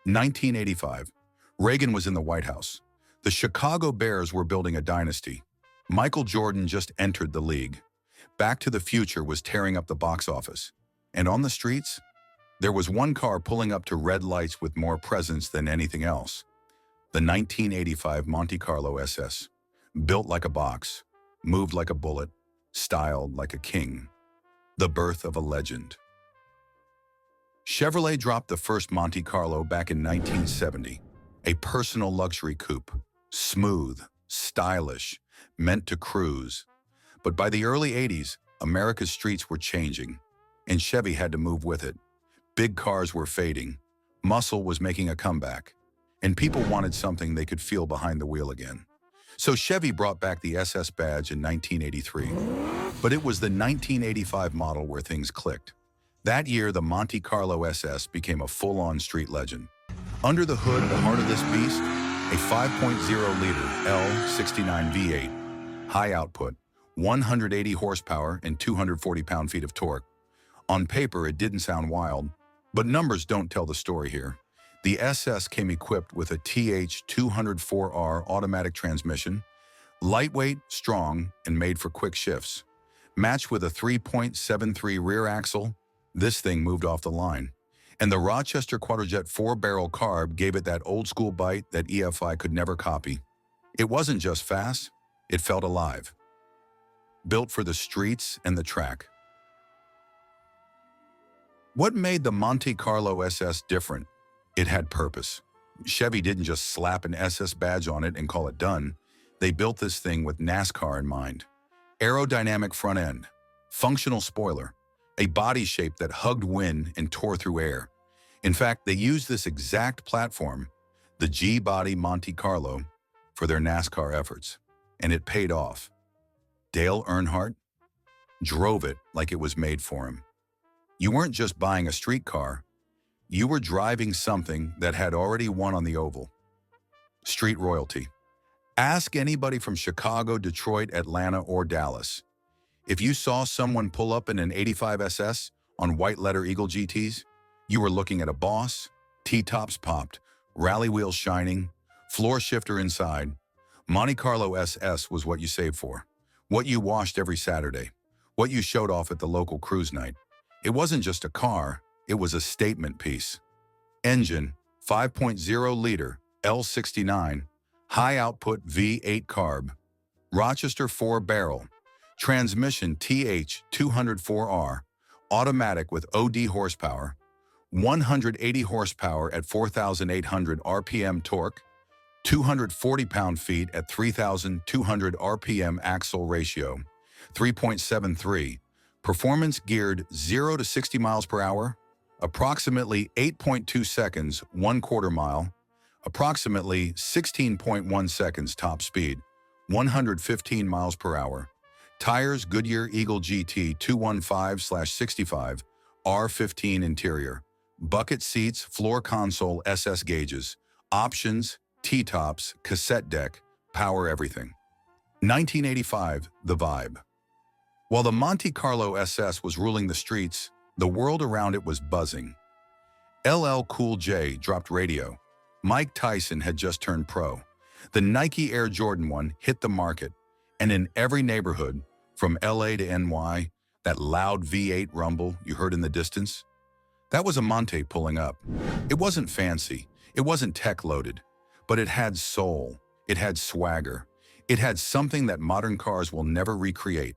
1985. Reagan was in the White House. The Chicago Bears were building a dynasty. Michael Jordan just entered the league. Back to the Future was tearing up the box office. And on the streets, there was one car pulling up to red lights with more presence than anything else. The 1985 Monte Carlo SS. Built like a box, moved like a bullet, styled like a king. The birth of a legend. Chevrolet dropped the first Monte Carlo back in 1970. A personal luxury coupe. Smooth, stylish, meant to cruise. But by the early 80s, America's streets were changing, and Chevy had to move with it. Big cars were fading, muscle was making a comeback, and people wanted something they could feel behind the wheel again. So Chevy brought back the SS badge in 1983. But it was the 1985 model where things clicked. That year, the Monte Carlo SS became a full-on street legend. Under the hood, the heart of this beast, a 5.0-liter L69 V8. High output, 180 horsepower and 240 pound-feet of torque. On paper, it didn't sound wild, but numbers don't tell the story here. The SS came equipped with a TH204R automatic transmission, lightweight, strong, and made for quick shifts. Matched with a 3.73 rear axle, this thing moved off the line. And the Rochester Quadrajet 4-barrel carb gave it that old-school bite that EFI could never copy. It wasn't just fast, it felt alive. Built for the streets and the track. What made the Monte Carlo SS different? It had purpose. Chevy didn't just slap an SS badge on it and call it done. They built this thing with NASCAR in mind. Aerodynamic front end, functional spoiler, a body shape that hugged wind and tore through air. In fact, they used this exact platform, the G-body Monte Carlo, for their NASCAR efforts, and it paid off. Dale Earnhardt drove it like it was made for him. You weren't just buying a street car, you were driving something that had already won on the oval. Street royalty. Ask anybody from Chicago, Detroit, Atlanta, or Dallas. If you saw someone pull up in an 85 SS on white letter Eagle GTs, you were looking at a boss, T-tops popped, rally wheels shining, floor shifter inside. Monte Carlo SS was what you saved for, what you washed every Saturday, what you showed off at the local cruise night. It wasn't just a car, it was a statement piece. Engine, 5.0-liter L69, high-output V8 carb. Rochester 4-barrel. Transmission TH204R, automatic with OD horsepower. 180 horsepower at 4,800 RPM torque. 240 pound-feet at 3,200 RPM axle ratio. 3.73. Performance geared 0 to 60 miles per hour. Approximately 8.2 seconds, 1/4 mile. Approximately 16.1 seconds top speed, 115 miles per hour. Tires Goodyear Eagle GT 215/65, R15 interior. Bucket seats, floor console, SS gauges. Options, T-tops, cassette deck, power everything. 1985, the vibe. While the Monte Carlo SS was ruling the streets, the world around it was buzzing. LL Cool J dropped radio. Mike Tyson had just turned pro. The Nike Air Jordan 1 hit the market, and in every neighborhood, from LA to NY, that loud V8 rumble you heard in the distance, that was a Monte pulling up. It wasn't fancy, it wasn't tech-loaded, but it had soul, it had swagger, it had something that modern cars will never recreate,